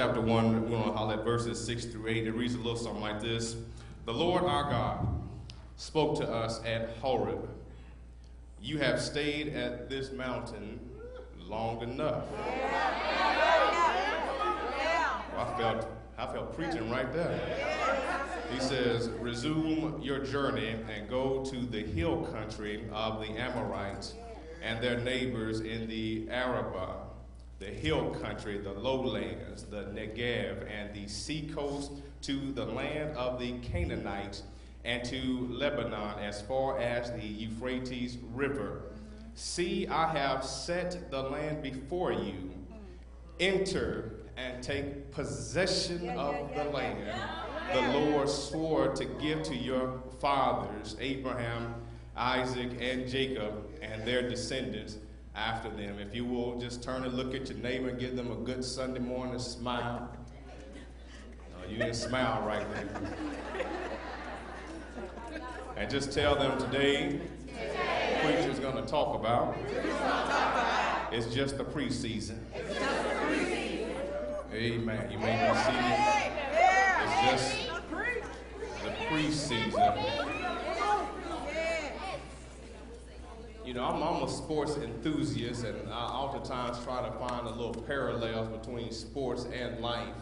chapter 1, we're going to holler at verses 6 through 8. It reads a little something like this. The Lord our God spoke to us at Horeb. You have stayed at this mountain long enough. Well, I felt preaching right there. He says, resume your journey and go to the hill country of the Amorites and their neighbors in the Arabah, the hill country, the lowlands, the Negev, and the seacoast, to the land of the Canaanites, and to Lebanon as far as the Euphrates River. See, I have set the land before you. Enter and take possession of the land the Lord swore to give to your fathers, Abraham, Isaac, and Jacob, and their descendants after them. If you will just turn and look at your neighbor and give them a good Sunday morning smile. No, you didn't smile right there. And just tell them today, the preacher's going to talk about, it's just the preseason. Amen. You may be seated. It's just the preseason. You know, I'm a sports enthusiast, and I oftentimes try to find a little parallels between sports and life.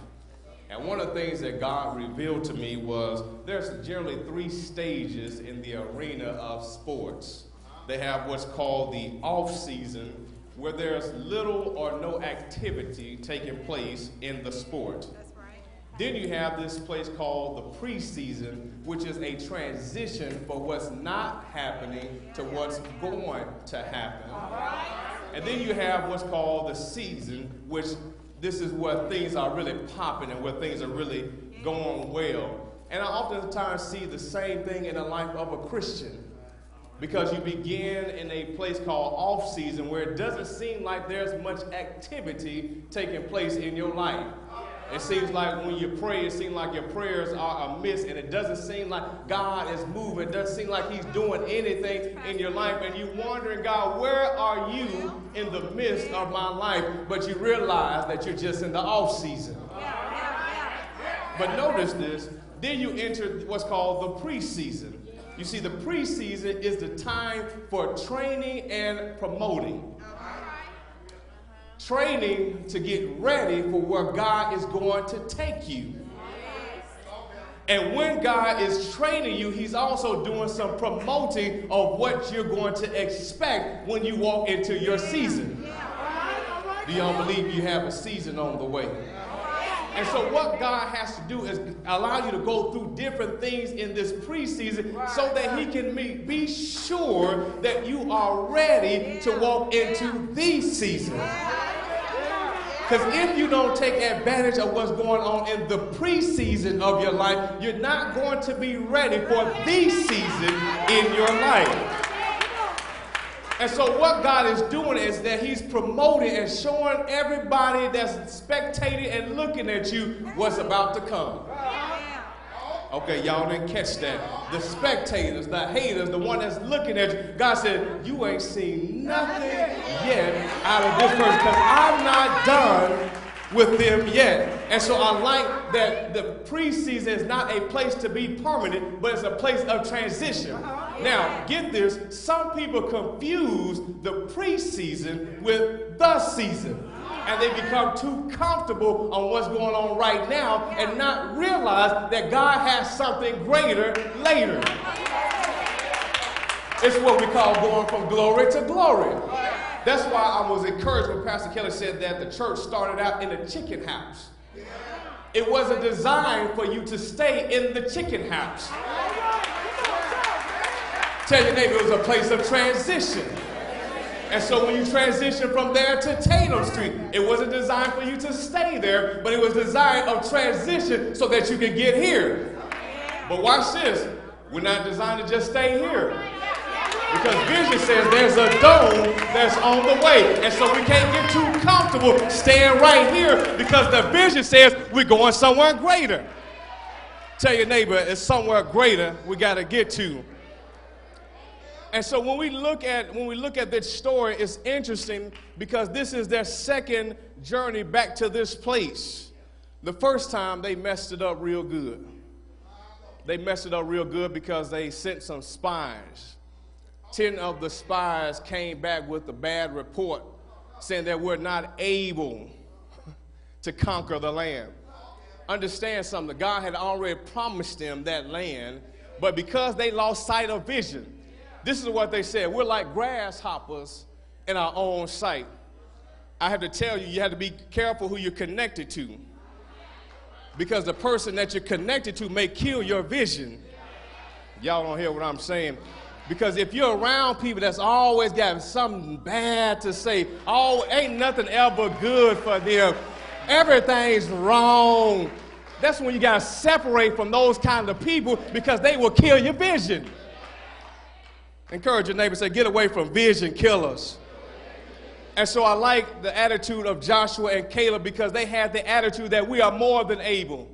And one of the things that God revealed to me was there's generally 3 stages in the arena of sports. They have what's called the off season, where there's little or no activity taking place in the sport. That's right. Then you have this place called the preseason, which is a transition for what's not happening to what's going to happen. And then you have what's called the season, which this is where things are really popping and where things are really going well. And I oftentimes see the same thing in the life of a Christian. Because you begin in a place called off season where it doesn't seem like there's much activity taking place in your life. It seems like when you pray, it seems like your prayers are amiss, and it doesn't seem like God is moving. It doesn't seem like he's doing anything in your life. And you're wondering, God, where are you in the midst of my life? But you realize that you're just in the off season. But notice this, then you enter what's called the preseason. You see, the preseason is the time for training and promoting. Training to get ready for where God is going to take you. And when God is training you, he's also doing some promoting of what you're going to expect when you walk into your season. Do y'all believe you have a season on the way? And so what God has to do is allow you to go through different things in this preseason so that he can be sure that you are ready to walk into the season. Because if you don't take advantage of what's going on in the preseason of your life, you're not going to be ready for the season in your life. And so what God is doing is that he's promoting and showing everybody that's spectating and looking at you what's about to come. Okay, y'all didn't catch that. The spectators, the haters, the one that's looking at you, God said, you ain't seen nothing yet out of this person because I'm not done with them yet. And so I like that the preseason is not a place to be permanent, but it's a place of transition. Now, get this, some people confuse the preseason with the season. And they become too comfortable on what's going on right now and not realize that God has something greater later. It's what we call going from glory to glory. That's why I was encouraged when Pastor Kelly said that the church started out in a chicken house. It wasn't designed for you to stay in the chicken house. Tell your neighbor it was a place of transition. And so when you transition from there to Tatum Street, it wasn't designed for you to stay there, but it was designed of transition so that you could get here. But watch this. We're not designed to just stay here. Because vision says there's a dome that's on the way. And so we can't get too comfortable staying right here because the vision says we're going somewhere greater. Tell your neighbor it's somewhere greater we got to get to. And so when we look at this story, it's interesting because this is their second journey back to this place. The first time they messed it up real good. They messed it up real good because they sent some spies. 10 of the spies came back with a bad report saying that we're not able to conquer the land. Understand something, God had already promised them that land, but because they lost sight of vision, this is what they said: we're like grasshoppers in our own sight. I have to tell you, you have to be careful who you're connected to, because the person that you're connected to may kill your vision. Y'all don't hear what I'm saying. Because if you're around people that's always got something bad to say, ain't nothing ever good for them, everything's wrong, that's when you got to separate from those kind of people, because they will kill your vision. Encourage your neighbor, say, get away from vision killers. And so I like the attitude of Joshua and Caleb, because they had the attitude that we are more than able.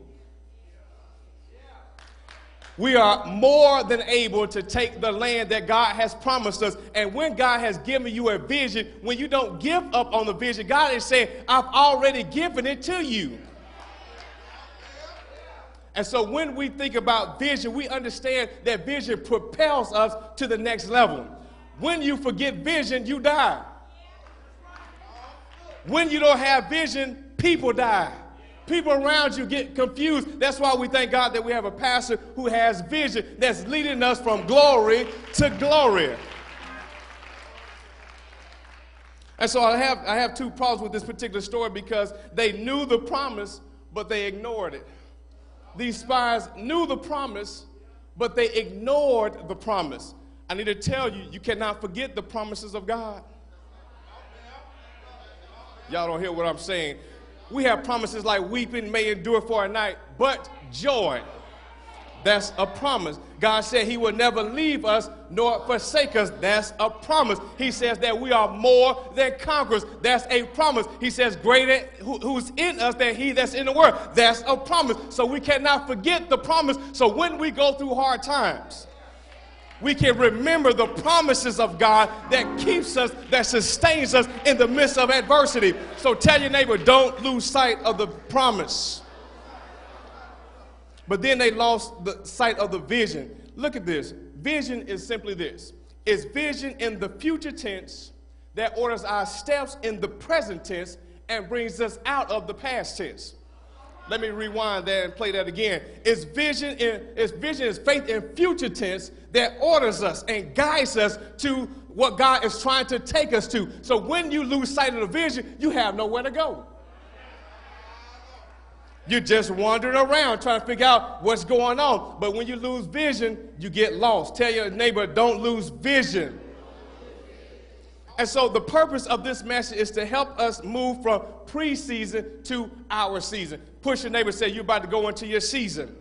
We are more than able to take the land that God has promised us. And when God has given you a vision, when you don't give up on the vision, God is saying, I've already given it to you. And so when we think about vision, we understand that vision propels us to the next level. When you forget vision, you die. When you don't have vision, people die. People around you get confused. That's why we thank God that we have a pastor who has vision that's leading us from glory to glory. And so I have two problems with this particular story, because they knew the promise, but they ignored it. These spies knew the promise, but they ignored the promise. I need to tell you, you cannot forget the promises of God. Y'all don't hear what I'm saying. We have promises like weeping may endure for a night, but joy. That's a promise. God said he will never leave us nor forsake us. That's a promise. He says that we are more than conquerors. That's a promise. He says greater who's in us than he that's in the world. That's a promise. So we cannot forget the promise. So when we go through hard times, we can remember the promises of God that keeps us, that sustains us in the midst of adversity. So tell your neighbor, don't lose sight of the promise. But then they lost the sight of the vision. Look at this. Vision is simply this. It's vision in the future tense that orders our steps in the present tense and brings us out of the past tense. Let me rewind that and play that again. It's vision is faith in future tense that orders us and guides us to what God is trying to take us to. So when you lose sight of the vision, you have nowhere to go. You're just wandering around trying to figure out what's going on. But when you lose vision, you get lost. Tell your neighbor, don't lose vision. And so the purpose of this message is to help us move from preseason to our season. Push your neighbor and say, you're about to go into your season.